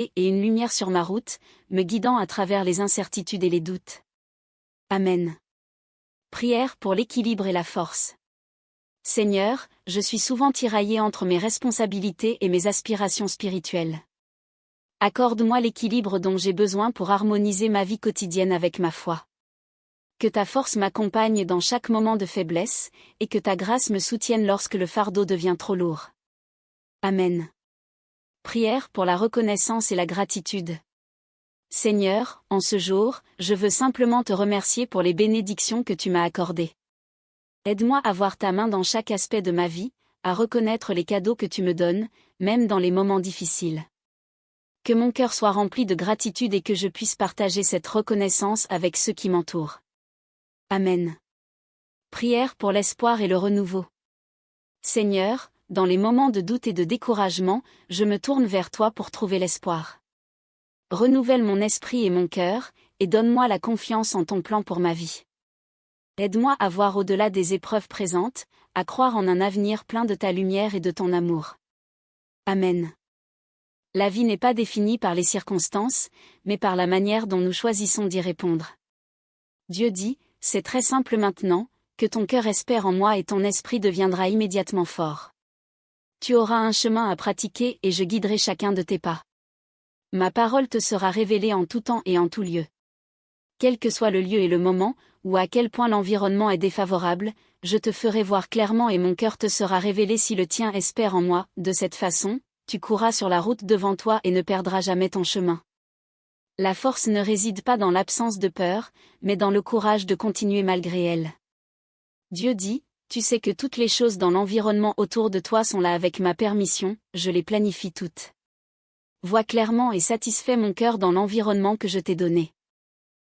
et une lumière sur ma route, me guidant à travers les incertitudes et les doutes. Amen. Prière pour l'équilibre et la force. Seigneur, je suis souvent tiraillé entre mes responsabilités et mes aspirations spirituelles. Accorde-moi l'équilibre dont j'ai besoin pour harmoniser ma vie quotidienne avec ma foi. Que ta force m'accompagne dans chaque moment de faiblesse, et que ta grâce me soutienne lorsque le fardeau devient trop lourd. Amen. Prière pour la reconnaissance et la gratitude. Seigneur, en ce jour, je veux simplement te remercier pour les bénédictions que tu m'as accordées. Aide-moi à voir ta main dans chaque aspect de ma vie, à reconnaître les cadeaux que tu me donnes, même dans les moments difficiles. Que mon cœur soit rempli de gratitude et que je puisse partager cette reconnaissance avec ceux qui m'entourent. Amen. Prière pour l'espoir et le renouveau. Seigneur, dans les moments de doute et de découragement, je me tourne vers toi pour trouver l'espoir. Renouvelle mon esprit et mon cœur, et donne-moi la confiance en ton plan pour ma vie. Aide-moi à voir au-delà des épreuves présentes, à croire en un avenir plein de ta lumière et de ton amour. Amen. La vie n'est pas définie par les circonstances, mais par la manière dont nous choisissons d'y répondre. Dieu dit, c'est très simple maintenant, que ton cœur espère en moi et ton esprit deviendra immédiatement fort. Tu auras un chemin à pratiquer et je guiderai chacun de tes pas. Ma parole te sera révélée en tout temps et en tout lieu. Quel que soit le lieu et le moment, ou à quel point l'environnement est défavorable, je te ferai voir clairement et mon cœur te sera révélé si le tien espère en moi. De cette façon, tu courras sur la route devant toi et ne perdras jamais ton chemin. La force ne réside pas dans l'absence de peur, mais dans le courage de continuer malgré elle. Dieu dit, tu sais que toutes les choses dans l'environnement autour de toi sont là avec ma permission, je les planifie toutes. Vois clairement et satisfais mon cœur dans l'environnement que je t'ai donné.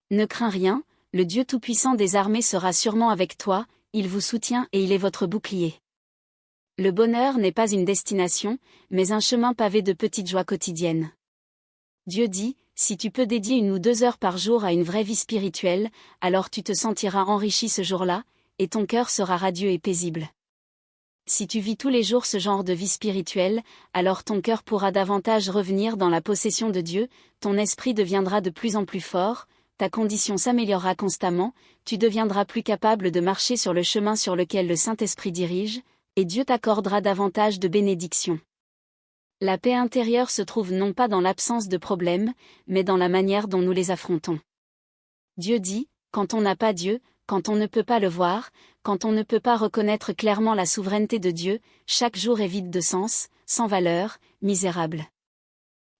Ne crains rien, le Dieu Tout-Puissant des armées sera sûrement avec toi, il vous soutient et il est votre bouclier. Le bonheur n'est pas une destination, mais un chemin pavé de petites joies quotidiennes. Dieu dit, si tu peux dédier 1 ou 2 heures par jour à une vraie vie spirituelle, alors tu te sentiras enrichi ce jour-là, et ton cœur sera radieux et paisible. Si tu vis tous les jours ce genre de vie spirituelle, alors ton cœur pourra davantage revenir dans la possession de Dieu, ton esprit deviendra de plus en plus fort, ta condition s'améliorera constamment, tu deviendras plus capable de marcher sur le chemin sur lequel le Saint-Esprit dirige, et Dieu t'accordera davantage de bénédictions. La paix intérieure se trouve non pas dans l'absence de problèmes, mais dans la manière dont nous les affrontons. Dieu dit, quand on n'a pas Dieu, quand on ne peut pas le voir, quand on ne peut pas reconnaître clairement la souveraineté de Dieu, chaque jour est vide de sens, sans valeur, misérable.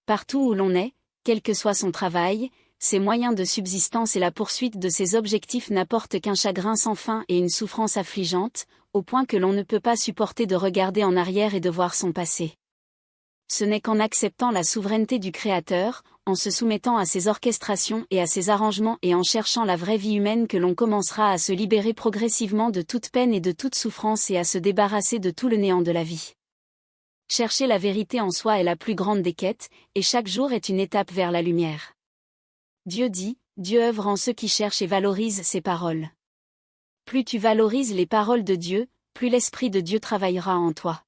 Partout où l'on est, quel que soit son travail, ses moyens de subsistance et la poursuite de ses objectifs n'apportent qu'un chagrin sans fin et une souffrance affligeante, au point que l'on ne peut pas supporter de regarder en arrière et de voir son passé. Ce n'est qu'en acceptant la souveraineté du Créateur, en se soumettant à ses orchestrations et à ses arrangements et en cherchant la vraie vie humaine que l'on commencera à se libérer progressivement de toute peine et de toute souffrance et à se débarrasser de tout le néant de la vie. Chercher la vérité en soi est la plus grande des quêtes, et chaque jour est une étape vers la lumière. Dieu dit, Dieu œuvre en ceux qui cherchent et valorisent ses paroles. Plus tu valorises les paroles de Dieu, plus l'Esprit de Dieu travaillera en toi.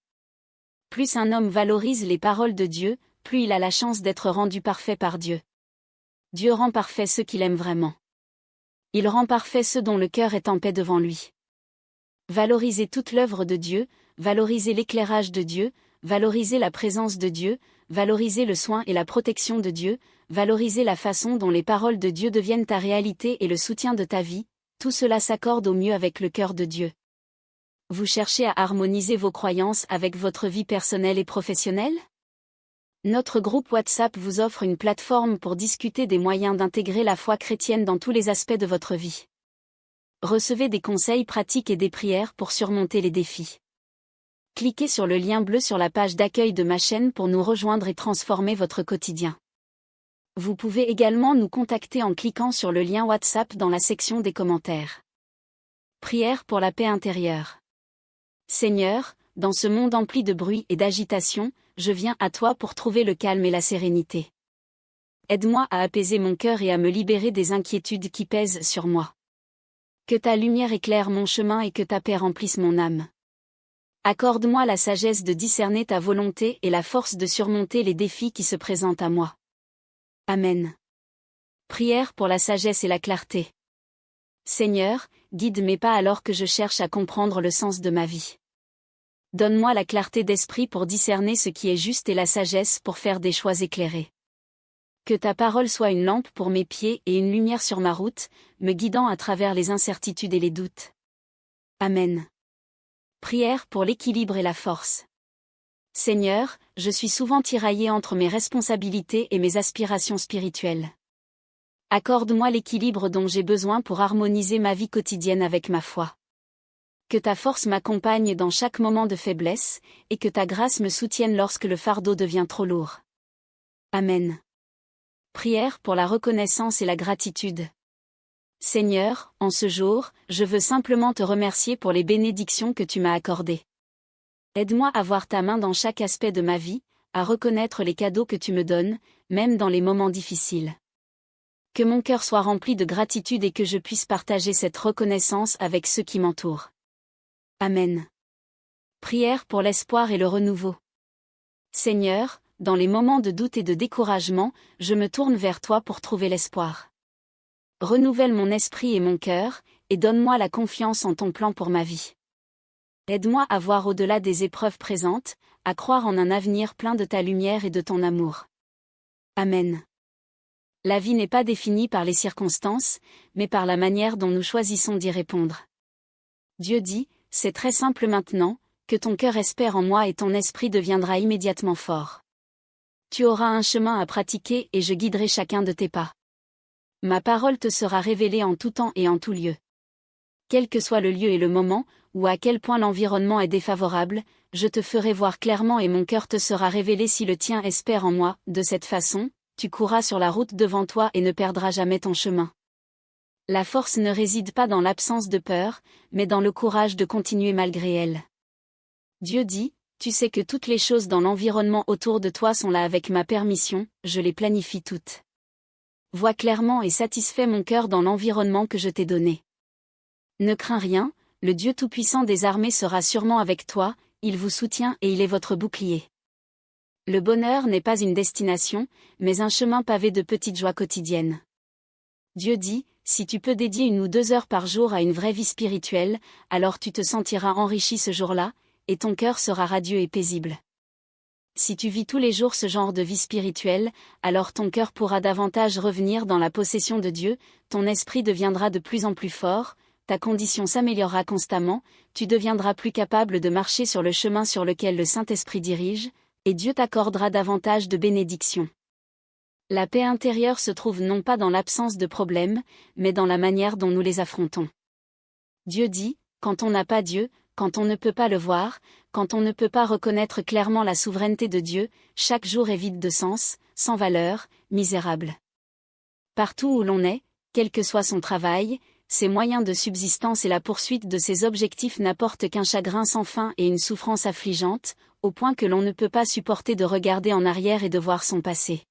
Plus un homme valorise les paroles de Dieu, plus il a la chance d'être rendu parfait par Dieu. Dieu rend parfait ceux qu'il aime vraiment. Il rend parfait ceux dont le cœur est en paix devant lui. Valorisez toute l'œuvre de Dieu, valorisez l'éclairage de Dieu, valorisez la présence de Dieu, valorisez le soin et la protection de Dieu, valorisez la façon dont les paroles de Dieu deviennent ta réalité et le soutien de ta vie, tout cela s'accorde au mieux avec le cœur de Dieu. Vous cherchez à harmoniser vos croyances avec votre vie personnelle et professionnelle? Notre groupe WhatsApp vous offre une plateforme pour discuter des moyens d'intégrer la foi chrétienne dans tous les aspects de votre vie. Recevez des conseils pratiques et des prières pour surmonter les défis. Cliquez sur le lien bleu sur la page d'accueil de ma chaîne pour nous rejoindre et transformer votre quotidien. Vous pouvez également nous contacter en cliquant sur le lien WhatsApp dans la section des commentaires. Prière pour la paix intérieure. Seigneur, dans ce monde empli de bruit et d'agitation, je viens à toi pour trouver le calme et la sérénité. Aide-moi à apaiser mon cœur et à me libérer des inquiétudes qui pèsent sur moi. Que ta lumière éclaire mon chemin et que ta paix remplisse mon âme. Accorde-moi la sagesse de discerner ta volonté et la force de surmonter les défis qui se présentent à moi. Amen. Prière pour la sagesse et la clarté. Seigneur, guide mes pas alors que je cherche à comprendre le sens de ma vie. Donne-moi la clarté d'esprit pour discerner ce qui est juste et la sagesse pour faire des choix éclairés. Que ta parole soit une lampe pour mes pieds et une lumière sur ma route, me guidant à travers les incertitudes et les doutes. Amen. Prière pour l'équilibre et la force. Seigneur, je suis souvent tiraillé entre mes responsabilités et mes aspirations spirituelles. Accorde-moi l'équilibre dont j'ai besoin pour harmoniser ma vie quotidienne avec ma foi. Que ta force m'accompagne dans chaque moment de faiblesse, et que ta grâce me soutienne lorsque le fardeau devient trop lourd. Amen. Prière pour la reconnaissance et la gratitude. Seigneur, en ce jour, je veux simplement te remercier pour les bénédictions que tu m'as accordées. Aide-moi à voir ta main dans chaque aspect de ma vie, à reconnaître les cadeaux que tu me donnes, même dans les moments difficiles. Que mon cœur soit rempli de gratitude et que je puisse partager cette reconnaissance avec ceux qui m'entourent. Amen. Prière pour l'espoir et le renouveau. Seigneur, dans les moments de doute et de découragement, je me tourne vers toi pour trouver l'espoir. Renouvelle mon esprit et mon cœur, et donne-moi la confiance en ton plan pour ma vie. Aide-moi à voir au-delà des épreuves présentes, à croire en un avenir plein de ta lumière et de ton amour. Amen. La vie n'est pas définie par les circonstances, mais par la manière dont nous choisissons d'y répondre. Dieu dit, c'est très simple maintenant, que ton cœur espère en moi et ton esprit deviendra immédiatement fort. Tu auras un chemin à pratiquer et je guiderai chacun de tes pas. Ma parole te sera révélée en tout temps et en tout lieu. Quel que soit le lieu et le moment, ou à quel point l'environnement est défavorable, je te ferai voir clairement et mon cœur te sera révélé si le tien espère en moi. De cette façon, tu courras sur la route devant toi et ne perdras jamais ton chemin. La force ne réside pas dans l'absence de peur, mais dans le courage de continuer malgré elle. Dieu dit, tu sais que toutes les choses dans l'environnement autour de toi sont là avec ma permission, je les planifie toutes. Vois clairement et satisfais mon cœur dans l'environnement que je t'ai donné. Ne crains rien, le Dieu Tout-Puissant des armées sera sûrement avec toi, il vous soutient et il est votre bouclier. Le bonheur n'est pas une destination, mais un chemin pavé de petites joies quotidiennes. Dieu dit, si tu peux dédier 1 ou 2 heures par jour à une vraie vie spirituelle, alors tu te sentiras enrichi ce jour-là, et ton cœur sera radieux et paisible. Si tu vis tous les jours ce genre de vie spirituelle, alors ton cœur pourra davantage revenir dans la possession de Dieu, ton esprit deviendra de plus en plus fort, ta condition s'améliorera constamment, tu deviendras plus capable de marcher sur le chemin sur lequel le Saint-Esprit dirige, et Dieu t'accordera davantage de bénédictions. La paix intérieure se trouve non pas dans l'absence de problèmes, mais dans la manière dont nous les affrontons. Dieu dit, quand on n'a pas Dieu, quand on ne peut pas le voir, quand on ne peut pas reconnaître clairement la souveraineté de Dieu, chaque jour est vide de sens, sans valeur, misérable. Partout où l'on est, quel que soit son travail, ses moyens de subsistance et la poursuite de ses objectifs n'apportent qu'un chagrin sans fin et une souffrance affligeante, au point que l'on ne peut pas supporter de regarder en arrière et de voir son passé.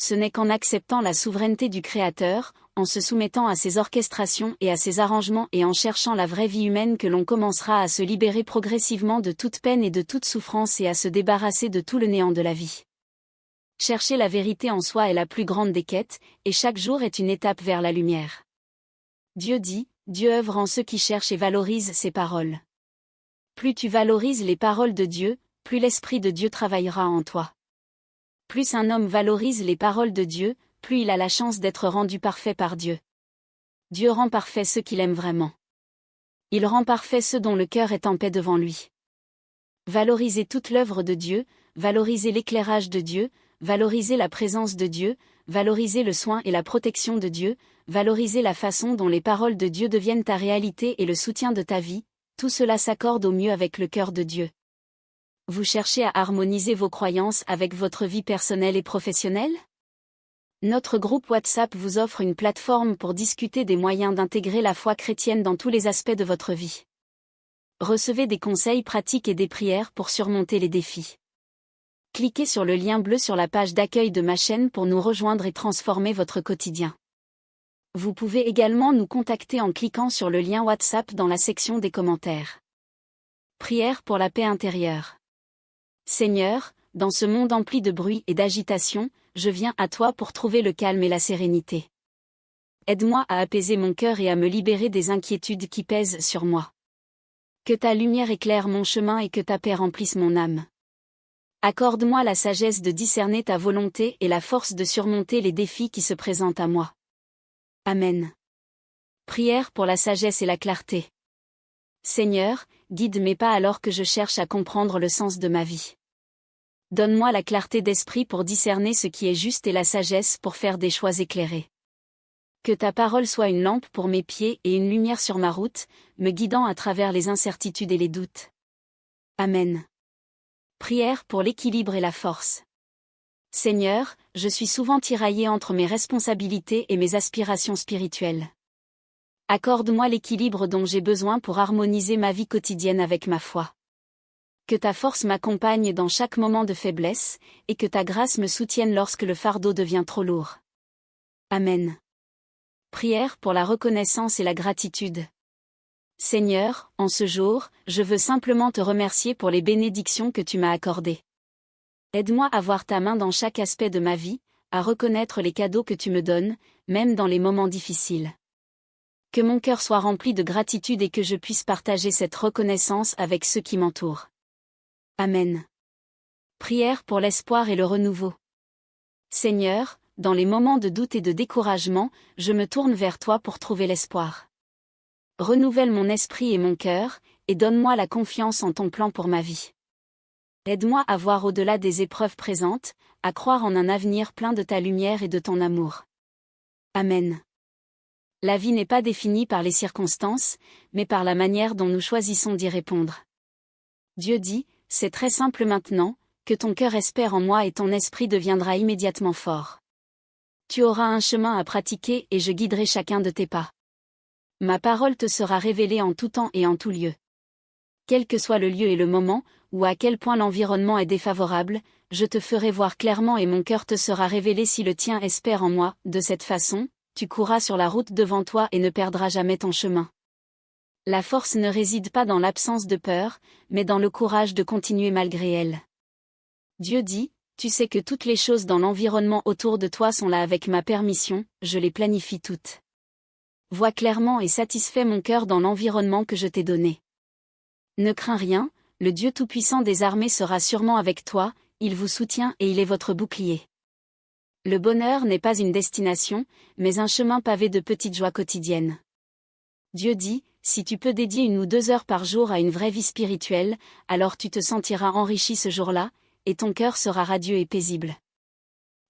Ce n'est qu'en acceptant la souveraineté du Créateur, en se soumettant à ses orchestrations et à ses arrangements et en cherchant la vraie vie humaine que l'on commencera à se libérer progressivement de toute peine et de toute souffrance et à se débarrasser de tout le néant de la vie. Chercher la vérité en soi est la plus grande des quêtes, et chaque jour est une étape vers la lumière. Dieu dit, Dieu œuvre en ceux qui cherchent et valorisent ses paroles. Plus tu valorises les paroles de Dieu, plus l'Esprit de Dieu travaillera en toi. Plus un homme valorise les paroles de Dieu, plus il a la chance d'être rendu parfait par Dieu. Dieu rend parfait ceux qu'il aime vraiment. Il rend parfait ceux dont le cœur est en paix devant lui. Valorisez toute l'œuvre de Dieu, valorisez l'éclairage de Dieu, valorisez la présence de Dieu, valorisez le soin et la protection de Dieu, valorisez la façon dont les paroles de Dieu deviennent ta réalité et le soutien de ta vie, tout cela s'accorde au mieux avec le cœur de Dieu. Vous cherchez à harmoniser vos croyances avec votre vie personnelle et professionnelle? Notre groupe WhatsApp vous offre une plateforme pour discuter des moyens d'intégrer la foi chrétienne dans tous les aspects de votre vie. Recevez des conseils pratiques et des prières pour surmonter les défis. Cliquez sur le lien bleu sur la page d'accueil de ma chaîne pour nous rejoindre et transformer votre quotidien. Vous pouvez également nous contacter en cliquant sur le lien WhatsApp dans la section des commentaires. Prière pour la paix intérieure. Seigneur, dans ce monde empli de bruit et d'agitation, je viens à toi pour trouver le calme et la sérénité. Aide-moi à apaiser mon cœur et à me libérer des inquiétudes qui pèsent sur moi. Que ta lumière éclaire mon chemin et que ta paix remplisse mon âme. Accorde-moi la sagesse de discerner ta volonté et la force de surmonter les défis qui se présentent à moi. Amen. Prière pour la sagesse et la clarté. Seigneur, guide mes pas alors que je cherche à comprendre le sens de ma vie. Donne-moi la clarté d'esprit pour discerner ce qui est juste et la sagesse pour faire des choix éclairés. Que ta parole soit une lampe pour mes pieds et une lumière sur ma route, me guidant à travers les incertitudes et les doutes. Amen. Prière pour l'équilibre et la force. Seigneur, je suis souvent tiraillé entre mes responsabilités et mes aspirations spirituelles. Accorde-moi l'équilibre dont j'ai besoin pour harmoniser ma vie quotidienne avec ma foi. Que ta force m'accompagne dans chaque moment de faiblesse, et que ta grâce me soutienne lorsque le fardeau devient trop lourd. Amen. Prière pour la reconnaissance et la gratitude. Seigneur, en ce jour, je veux simplement te remercier pour les bénédictions que tu m'as accordées. Aide-moi à voir ta main dans chaque aspect de ma vie, à reconnaître les cadeaux que tu me donnes, même dans les moments difficiles. Que mon cœur soit rempli de gratitude et que je puisse partager cette reconnaissance avec ceux qui m'entourent. Amen. Prière pour l'espoir et le renouveau. Seigneur, dans les moments de doute et de découragement, je me tourne vers toi pour trouver l'espoir. Renouvelle mon esprit et mon cœur, et donne-moi la confiance en ton plan pour ma vie. Aide-moi à voir au-delà des épreuves présentes, à croire en un avenir plein de ta lumière et de ton amour. Amen. La vie n'est pas définie par les circonstances, mais par la manière dont nous choisissons d'y répondre. Dieu dit, c'est très simple maintenant, que ton cœur espère en moi et ton esprit deviendra immédiatement fort. Tu auras un chemin à pratiquer et je guiderai chacun de tes pas. Ma parole te sera révélée en tout temps et en tout lieu. Quel que soit le lieu et le moment, ou à quel point l'environnement est défavorable, je te ferai voir clairement et mon cœur te sera révélé si le tien espère en moi. De cette façon, tu courras sur la route devant toi et ne perdras jamais ton chemin. La force ne réside pas dans l'absence de peur, mais dans le courage de continuer malgré elle. Dieu dit, tu sais que toutes les choses dans l'environnement autour de toi sont là avec ma permission, je les planifie toutes. Vois clairement et satisfais mon cœur dans l'environnement que je t'ai donné. Ne crains rien, le Dieu Tout-Puissant des armées sera sûrement avec toi, il vous soutient et il est votre bouclier. Le bonheur n'est pas une destination, mais un chemin pavé de petites joies quotidiennes. Dieu dit, si tu peux dédier 1 ou 2 heures par jour à une vraie vie spirituelle, alors tu te sentiras enrichi ce jour-là, et ton cœur sera radieux et paisible.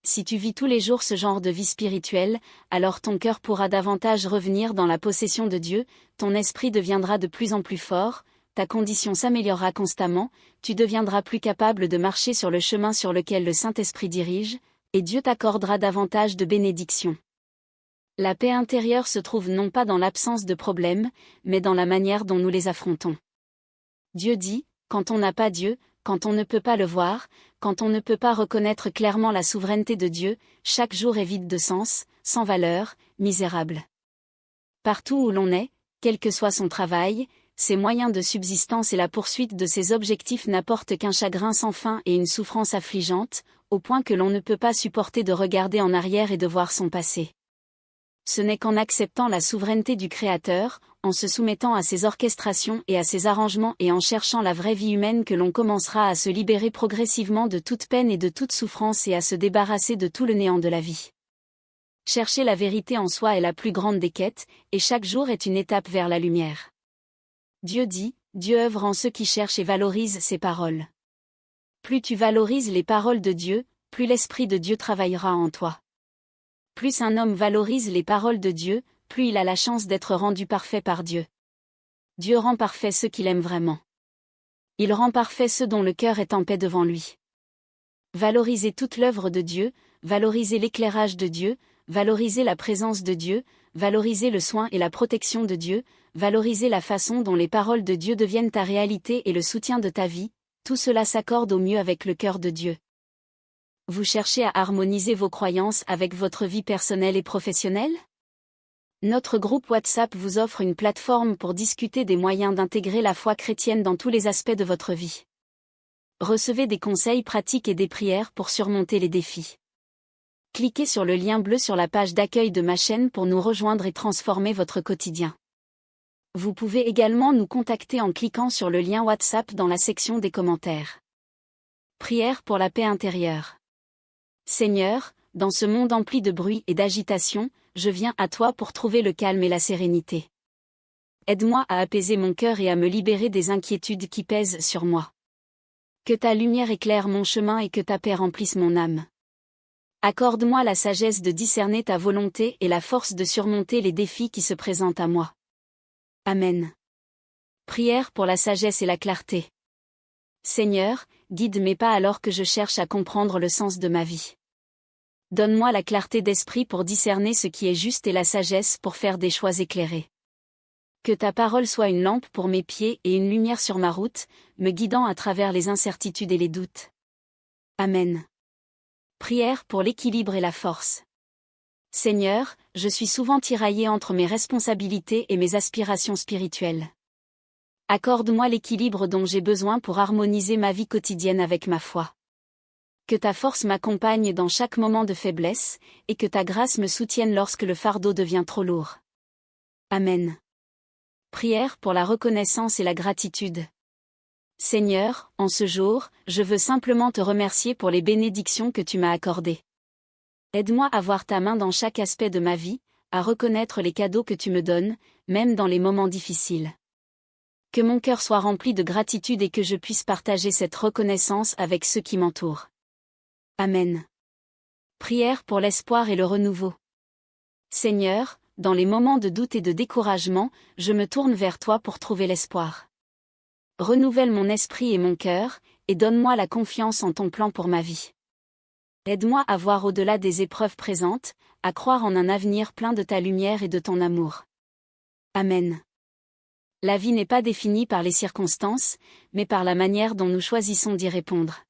Si tu vis tous les jours ce genre de vie spirituelle, alors ton cœur pourra davantage revenir dans la possession de Dieu, ton esprit deviendra de plus en plus fort, ta condition s'améliorera constamment, tu deviendras plus capable de marcher sur le chemin sur lequel le Saint-Esprit dirige, et Dieu t'accordera davantage de bénédictions. La paix intérieure se trouve non pas dans l'absence de problèmes, mais dans la manière dont nous les affrontons. Dieu dit, quand on n'a pas Dieu, quand on ne peut pas le voir, quand on ne peut pas reconnaître clairement la souveraineté de Dieu, chaque jour est vide de sens, sans valeur, misérable. Partout où l'on est, quel que soit son travail, ses moyens de subsistance et la poursuite de ses objectifs n'apportent qu'un chagrin sans fin et une souffrance affligeante, au point que l'on ne peut pas supporter de regarder en arrière et de voir son passé. Ce n'est qu'en acceptant la souveraineté du Créateur, en se soumettant à ses orchestrations et à ses arrangements et en cherchant la vraie vie humaine que l'on commencera à se libérer progressivement de toute peine et de toute souffrance et à se débarrasser de tout le néant de la vie. Chercher la vérité en soi est la plus grande des quêtes, et chaque jour est une étape vers la lumière. Dieu dit, Dieu œuvre en ceux qui cherchent et valorisent ses paroles. Plus tu valorises les paroles de Dieu, plus l'Esprit de Dieu travaillera en toi. Plus un homme valorise les paroles de Dieu, plus il a la chance d'être rendu parfait par Dieu. Dieu rend parfait ceux qu'il aime vraiment. Il rend parfait ceux dont le cœur est en paix devant lui. Valorisez toute l'œuvre de Dieu, valorisez l'éclairage de Dieu, valorisez la présence de Dieu, valorisez le soin et la protection de Dieu, valorisez la façon dont les paroles de Dieu deviennent ta réalité et le soutien de ta vie, tout cela s'accorde au mieux avec le cœur de Dieu. Vous cherchez à harmoniser vos croyances avec votre vie personnelle et professionnelle? Notre groupe WhatsApp vous offre une plateforme pour discuter des moyens d'intégrer la foi chrétienne dans tous les aspects de votre vie. Recevez des conseils pratiques et des prières pour surmonter les défis. Cliquez sur le lien bleu sur la page d'accueil de ma chaîne pour nous rejoindre et transformer votre quotidien. Vous pouvez également nous contacter en cliquant sur le lien WhatsApp dans la section des commentaires. Prière pour la paix intérieure. Seigneur, dans ce monde empli de bruit et d'agitation, je viens à toi pour trouver le calme et la sérénité. Aide-moi à apaiser mon cœur et à me libérer des inquiétudes qui pèsent sur moi. Que ta lumière éclaire mon chemin et que ta paix remplisse mon âme. Accorde-moi la sagesse de discerner ta volonté et la force de surmonter les défis qui se présentent à moi. Amen. Prière pour la sagesse et la clarté. Seigneur, guide mes pas alors que je cherche à comprendre le sens de ma vie. Donne-moi la clarté d'esprit pour discerner ce qui est juste et la sagesse pour faire des choix éclairés. Que ta parole soit une lampe pour mes pieds et une lumière sur ma route, me guidant à travers les incertitudes et les doutes. Amen. Prière pour l'équilibre et la force. Seigneur, je suis souvent tiraillé entre mes responsabilités et mes aspirations spirituelles. Accorde-moi l'équilibre dont j'ai besoin pour harmoniser ma vie quotidienne avec ma foi. Que ta force m'accompagne dans chaque moment de faiblesse, et que ta grâce me soutienne lorsque le fardeau devient trop lourd. Amen. Prière pour la reconnaissance et la gratitude. Seigneur, en ce jour, je veux simplement te remercier pour les bénédictions que tu m'as accordées. Aide-moi à voir ta main dans chaque aspect de ma vie, à reconnaître les cadeaux que tu me donnes, même dans les moments difficiles. Que mon cœur soit rempli de gratitude et que je puisse partager cette reconnaissance avec ceux qui m'entourent. Amen. Prière pour l'espoir et le renouveau. Seigneur, dans les moments de doute et de découragement, je me tourne vers toi pour trouver l'espoir. Renouvelle mon esprit et mon cœur, et donne-moi la confiance en ton plan pour ma vie. Aide-moi à voir au-delà des épreuves présentes, à croire en un avenir plein de ta lumière et de ton amour. Amen. La vie n'est pas définie par les circonstances, mais par la manière dont nous choisissons d'y répondre.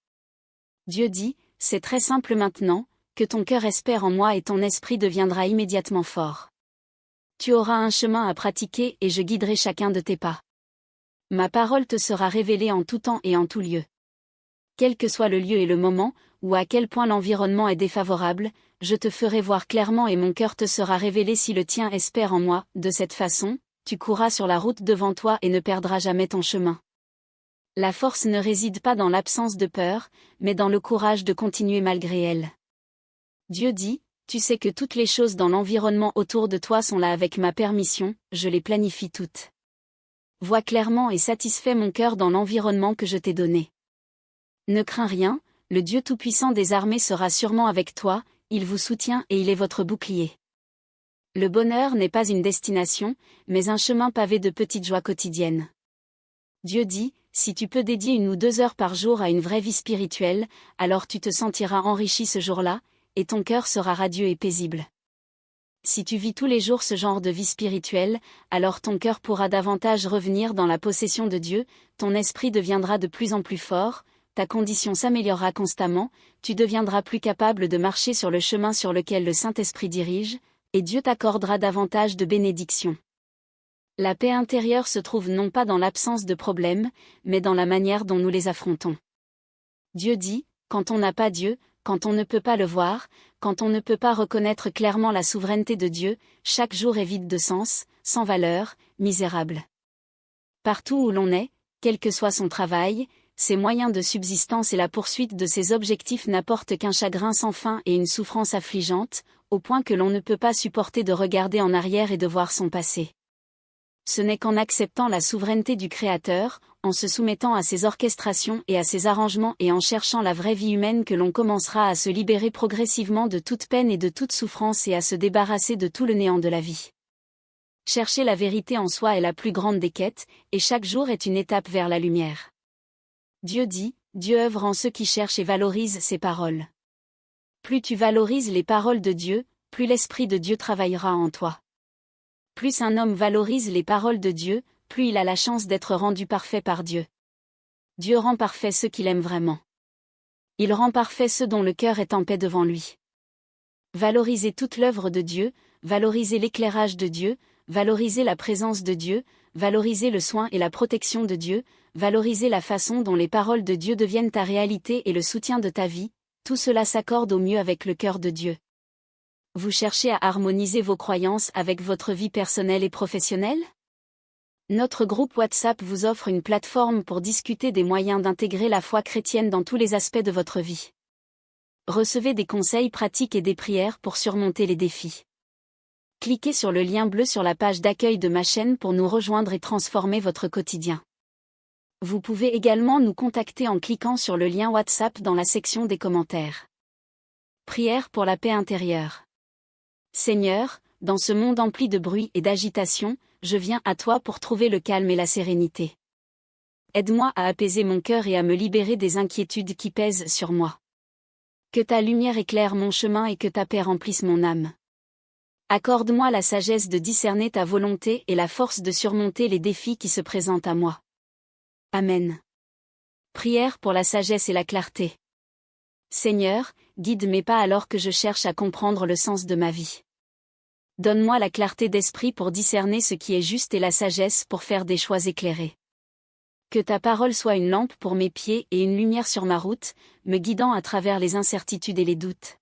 Dieu dit, c'est très simple maintenant, que ton cœur espère en moi et ton esprit deviendra immédiatement fort. Tu auras un chemin à pratiquer et je guiderai chacun de tes pas. Ma parole te sera révélée en tout temps et en tout lieu. Quel que soit le lieu et le moment, ou à quel point l'environnement est défavorable, je te ferai voir clairement et mon cœur te sera révélé si le tien espère en moi. De cette façon, tu courras sur la route devant toi et ne perdras jamais ton chemin. La force ne réside pas dans l'absence de peur, mais dans le courage de continuer malgré elle. Dieu dit, tu sais que toutes les choses dans l'environnement autour de toi sont là avec ma permission, je les planifie toutes. Vois clairement et satisfais mon cœur dans l'environnement que je t'ai donné. Ne crains rien, le Dieu Tout-Puissant des armées sera sûrement avec toi, il vous soutient et il est votre bouclier. Le bonheur n'est pas une destination, mais un chemin pavé de petites joies quotidiennes. Dieu dit, si tu peux dédier 1 ou 2 heures par jour à une vraie vie spirituelle, alors tu te sentiras enrichi ce jour-là, et ton cœur sera radieux et paisible. Si tu vis tous les jours ce genre de vie spirituelle, alors ton cœur pourra davantage revenir dans la possession de Dieu, ton esprit deviendra de plus en plus fort, ta condition s'améliorera constamment, tu deviendras plus capable de marcher sur le chemin sur lequel le Saint-Esprit dirige, et Dieu t'accordera davantage de bénédictions. La paix intérieure se trouve non pas dans l'absence de problèmes, mais dans la manière dont nous les affrontons. Dieu dit, quand on n'a pas Dieu, quand on ne peut pas le voir, quand on ne peut pas reconnaître clairement la souveraineté de Dieu, chaque jour est vide de sens, sans valeur, misérable. Partout où l'on est, quel que soit son travail, ses moyens de subsistance et la poursuite de ses objectifs n'apportent qu'un chagrin sans fin et une souffrance affligeante, au point que l'on ne peut pas supporter de regarder en arrière et de voir son passé. Ce n'est qu'en acceptant la souveraineté du Créateur, en se soumettant à ses orchestrations et à ses arrangements et en cherchant la vraie vie humaine que l'on commencera à se libérer progressivement de toute peine et de toute souffrance et à se débarrasser de tout le néant de la vie. Chercher la vérité en soi est la plus grande des quêtes, et chaque jour est une étape vers la lumière. Dieu dit, Dieu œuvre en ceux qui cherchent et valorisent ses paroles. Plus tu valorises les paroles de Dieu, plus l'Esprit de Dieu travaillera en toi. Plus un homme valorise les paroles de Dieu, plus il a la chance d'être rendu parfait par Dieu. Dieu rend parfait ceux qu'il aime vraiment. Il rend parfait ceux dont le cœur est en paix devant lui. Valorisez toute l'œuvre de Dieu, valorisez l'éclairage de Dieu, valorisez la présence de Dieu, valorisez le soin et la protection de Dieu, valoriser la façon dont les paroles de Dieu deviennent ta réalité et le soutien de ta vie, tout cela s'accorde au mieux avec le cœur de Dieu. Vous cherchez à harmoniser vos croyances avec votre vie personnelle et professionnelle? Notre groupe WhatsApp vous offre une plateforme pour discuter des moyens d'intégrer la foi chrétienne dans tous les aspects de votre vie. Recevez des conseils pratiques et des prières pour surmonter les défis. Cliquez sur le lien bleu sur la page d'accueil de ma chaîne pour nous rejoindre et transformer votre quotidien. Vous pouvez également nous contacter en cliquant sur le lien WhatsApp dans la section des commentaires. Prière pour la paix intérieure. Seigneur, dans ce monde empli de bruit et d'agitation, je viens à toi pour trouver le calme et la sérénité. Aide-moi à apaiser mon cœur et à me libérer des inquiétudes qui pèsent sur moi. Que ta lumière éclaire mon chemin et que ta paix remplisse mon âme. Accorde-moi la sagesse de discerner ta volonté et la force de surmonter les défis qui se présentent à moi. Amen. Prière pour la sagesse et la clarté. Seigneur, guide mes pas alors que je cherche à comprendre le sens de ma vie. Donne-moi la clarté d'esprit pour discerner ce qui est juste et la sagesse pour faire des choix éclairés. Que ta parole soit une lampe pour mes pieds et une lumière sur ma route, me guidant à travers les incertitudes et les doutes.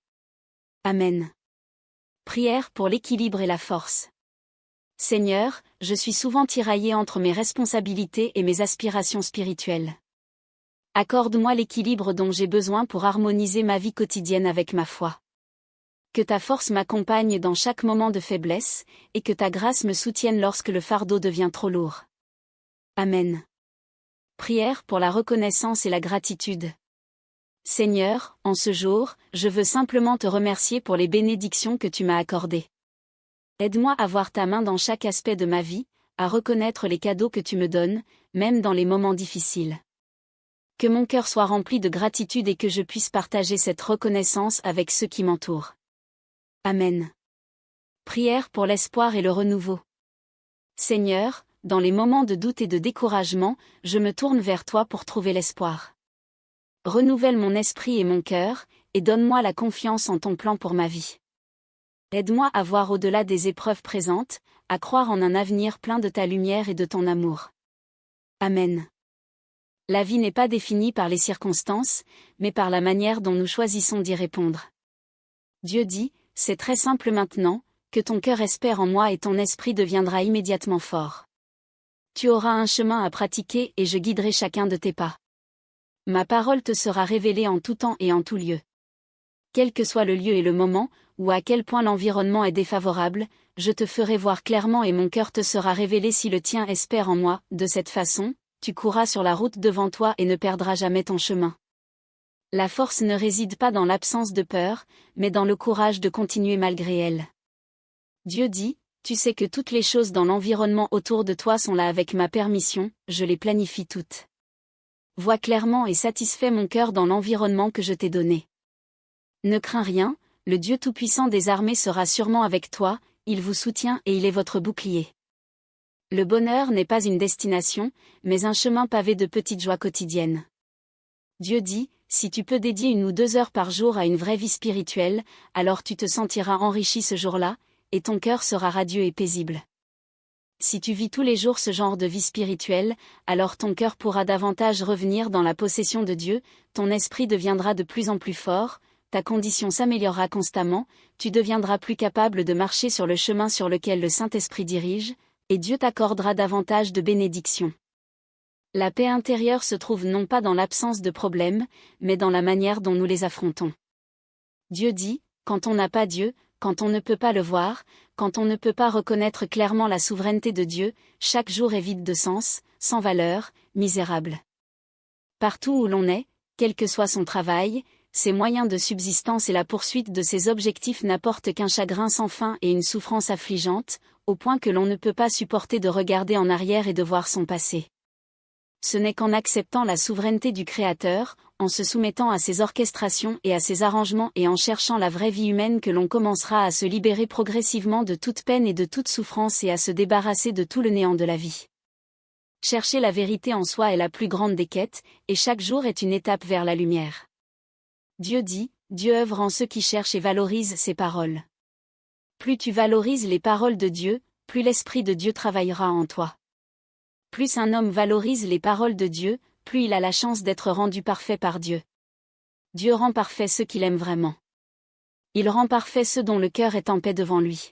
Amen. Prière pour l'équilibre et la force. Seigneur, je suis souvent tiraillé entre mes responsabilités et mes aspirations spirituelles. Accorde-moi l'équilibre dont j'ai besoin pour harmoniser ma vie quotidienne avec ma foi. Que ta force m'accompagne dans chaque moment de faiblesse, et que ta grâce me soutienne lorsque le fardeau devient trop lourd. Amen. Prière pour la reconnaissance et la gratitude. Seigneur, en ce jour, je veux simplement te remercier pour les bénédictions que tu m'as accordées. Aide-moi à voir ta main dans chaque aspect de ma vie, à reconnaître les cadeaux que tu me donnes, même dans les moments difficiles. Que mon cœur soit rempli de gratitude et que je puisse partager cette reconnaissance avec ceux qui m'entourent. Amen. Prière pour l'espoir et le renouveau. Seigneur, dans les moments de doute et de découragement, je me tourne vers toi pour trouver l'espoir. Renouvelle mon esprit et mon cœur, et donne-moi la confiance en ton plan pour ma vie. Aide-moi à voir au-delà des épreuves présentes, à croire en un avenir plein de ta lumière et de ton amour. Amen. La vie n'est pas définie par les circonstances, mais par la manière dont nous choisissons d'y répondre. Dieu dit, c'est très simple maintenant, que ton cœur espère en moi et ton esprit deviendra immédiatement fort. Tu auras un chemin à pratiquer et je guiderai chacun de tes pas. Ma parole te sera révélée en tout temps et en tout lieu. Quel que soit le lieu et le moment, ou à quel point l'environnement est défavorable, je te ferai voir clairement et mon cœur te sera révélé si le tien espère en moi. De cette façon, tu courras sur la route devant toi et ne perdras jamais ton chemin. La force ne réside pas dans l'absence de peur, mais dans le courage de continuer malgré elle. Dieu dit, tu sais que toutes les choses dans l'environnement autour de toi sont là avec ma permission, je les planifie toutes. Vois clairement et satisfais mon cœur dans l'environnement que je t'ai donné. Ne crains rien, le Dieu Tout-Puissant des armées sera sûrement avec toi, il vous soutient et il est votre bouclier. Le bonheur n'est pas une destination, mais un chemin pavé de petites joies quotidiennes. Dieu dit, si tu peux dédier 1 ou 2 heures par jour à une vraie vie spirituelle, alors tu te sentiras enrichi ce jour-là, et ton cœur sera radieux et paisible. Si tu vis tous les jours ce genre de vie spirituelle, alors ton cœur pourra davantage revenir dans la possession de Dieu, ton esprit deviendra de plus en plus fort, ta condition s'améliorera constamment, tu deviendras plus capable de marcher sur le chemin sur lequel le Saint-Esprit dirige, et Dieu t'accordera davantage de bénédictions. La paix intérieure se trouve non pas dans l'absence de problèmes, mais dans la manière dont nous les affrontons. Dieu dit, quand on n'a pas Dieu, quand on ne peut pas le voir, quand on ne peut pas reconnaître clairement la souveraineté de Dieu, chaque jour est vide de sens, sans valeur, misérable. Partout où l'on est, quel que soit son travail, ses moyens de subsistance et la poursuite de ses objectifs n'apportent qu'un chagrin sans fin et une souffrance affligeante, au point que l'on ne peut pas supporter de regarder en arrière et de voir son passé. Ce n'est qu'en acceptant la souveraineté du Créateur, en se soumettant à ses orchestrations et à ses arrangements et en cherchant la vraie vie humaine que l'on commencera à se libérer progressivement de toute peine et de toute souffrance et à se débarrasser de tout le néant de la vie. Chercher la vérité en soi est la plus grande des quêtes, et chaque jour est une étape vers la lumière. Dieu dit, Dieu œuvre en ceux qui cherchent et valorisent ses paroles. Plus tu valorises les paroles de Dieu, plus l'Esprit de Dieu travaillera en toi. Plus un homme valorise les paroles de Dieu, plus il a la chance d'être rendu parfait par Dieu. Dieu rend parfait ceux qu'il aime vraiment. Il rend parfait ceux dont le cœur est en paix devant lui.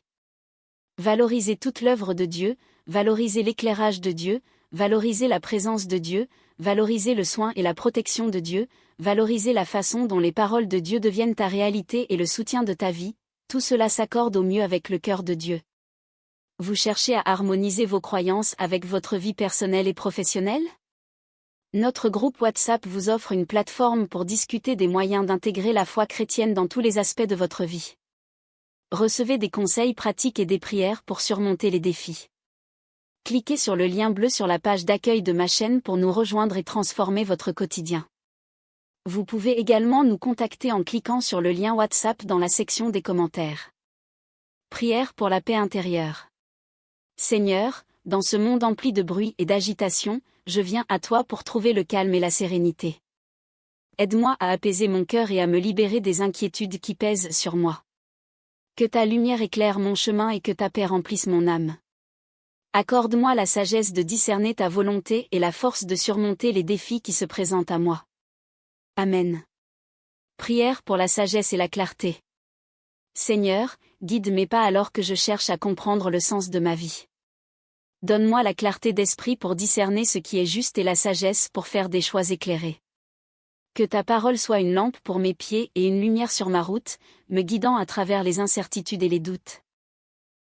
Valorisez toute l'œuvre de Dieu, valorisez l'éclairage de Dieu, valorisez la présence de Dieu, valorisez le soin et la protection de Dieu, valorisez la façon dont les paroles de Dieu deviennent ta réalité et le soutien de ta vie, tout cela s'accorde au mieux avec le cœur de Dieu. Vous cherchez à harmoniser vos croyances avec votre vie personnelle et professionnelle? Notre groupe WhatsApp vous offre une plateforme pour discuter des moyens d'intégrer la foi chrétienne dans tous les aspects de votre vie. Recevez des conseils pratiques et des prières pour surmonter les défis. Cliquez sur le lien bleu sur la page d'accueil de ma chaîne pour nous rejoindre et transformer votre quotidien. Vous pouvez également nous contacter en cliquant sur le lien WhatsApp dans la section des commentaires. Prière pour la paix intérieure. Seigneur, dans ce monde empli de bruit et d'agitation, je viens à toi pour trouver le calme et la sérénité. Aide-moi à apaiser mon cœur et à me libérer des inquiétudes qui pèsent sur moi. Que ta lumière éclaire mon chemin et que ta paix remplisse mon âme. Accorde-moi la sagesse de discerner ta volonté et la force de surmonter les défis qui se présentent à moi. Amen. Prière pour la sagesse et la clarté. Seigneur, guide mes pas alors que je cherche à comprendre le sens de ma vie. Donne-moi la clarté d'esprit pour discerner ce qui est juste et la sagesse pour faire des choix éclairés. Que ta parole soit une lampe pour mes pieds et une lumière sur ma route, me guidant à travers les incertitudes et les doutes.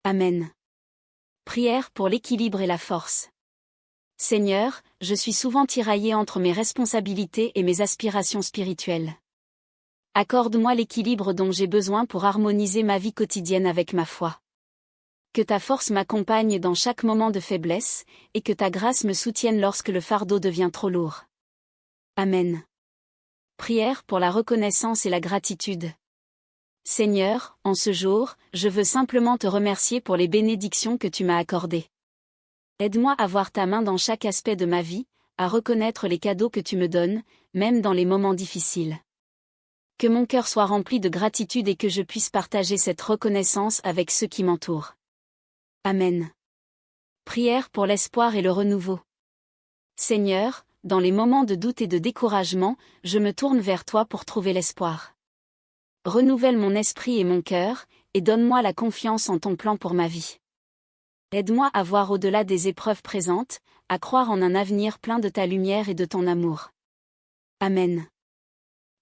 Amen. Prière pour l'équilibre et la force. Seigneur, je suis souvent tiraillé entre mes responsabilités et mes aspirations spirituelles. Accorde-moi l'équilibre dont j'ai besoin pour harmoniser ma vie quotidienne avec ma foi. Que ta force m'accompagne dans chaque moment de faiblesse, et que ta grâce me soutienne lorsque le fardeau devient trop lourd. Amen. Prière pour la reconnaissance et la gratitude. Seigneur, en ce jour, je veux simplement te remercier pour les bénédictions que tu m'as accordées. Aide-moi à voir ta main dans chaque aspect de ma vie, à reconnaître les cadeaux que tu me donnes, même dans les moments difficiles. Que mon cœur soit rempli de gratitude et que je puisse partager cette reconnaissance avec ceux qui m'entourent. Amen. Prière pour l'espoir et le renouveau. Seigneur, dans les moments de doute et de découragement, je me tourne vers toi pour trouver l'espoir. Renouvelle mon esprit et mon cœur, et donne-moi la confiance en ton plan pour ma vie. Aide-moi à voir au-delà des épreuves présentes, à croire en un avenir plein de ta lumière et de ton amour. Amen.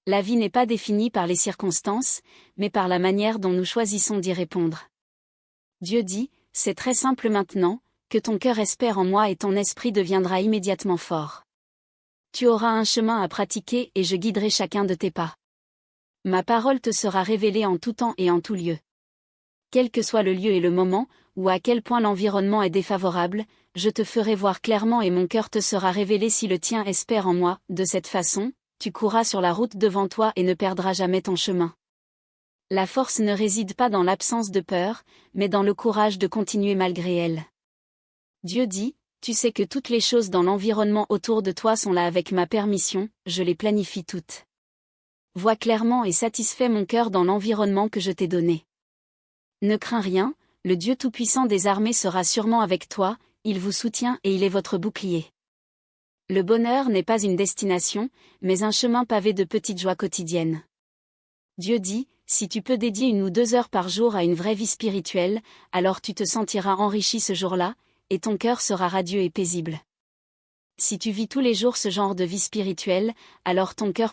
La vie n'est pas définie par les circonstances, mais par la manière dont nous choisissons d'y répondre. Dieu dit, c'est très simple maintenant, que ton cœur espère en moi et ton esprit deviendra immédiatement fort. Tu auras un chemin à pratiquer et je guiderai chacun de tes pas. Ma parole te sera révélée en tout temps et en tout lieu. Quel que soit le lieu et le moment, ou à quel point l'environnement est défavorable, je te ferai voir clairement et mon cœur te sera révélé si le tien espère en moi. De cette façon, tu courras sur la route devant toi et ne perdras jamais ton chemin. La force ne réside pas dans l'absence de peur, mais dans le courage de continuer malgré elle. Dieu dit, tu sais que toutes les choses dans l'environnement autour de toi sont là avec ma permission, je les planifie toutes. Vois clairement et satisfais mon cœur dans l'environnement que je t'ai donné. Ne crains rien, le Dieu Tout-Puissant des armées sera sûrement avec toi, il vous soutient et il est votre bouclier. Le bonheur n'est pas une destination, mais un chemin pavé de petites joies quotidiennes. Dieu dit, si tu peux dédier 1 ou 2 heures par jour à une vraie vie spirituelle, alors tu te sentiras enrichi ce jour-là, et ton cœur sera radieux et paisible. Si tu vis tous les jours ce genre de vie spirituelle, alors ton cœur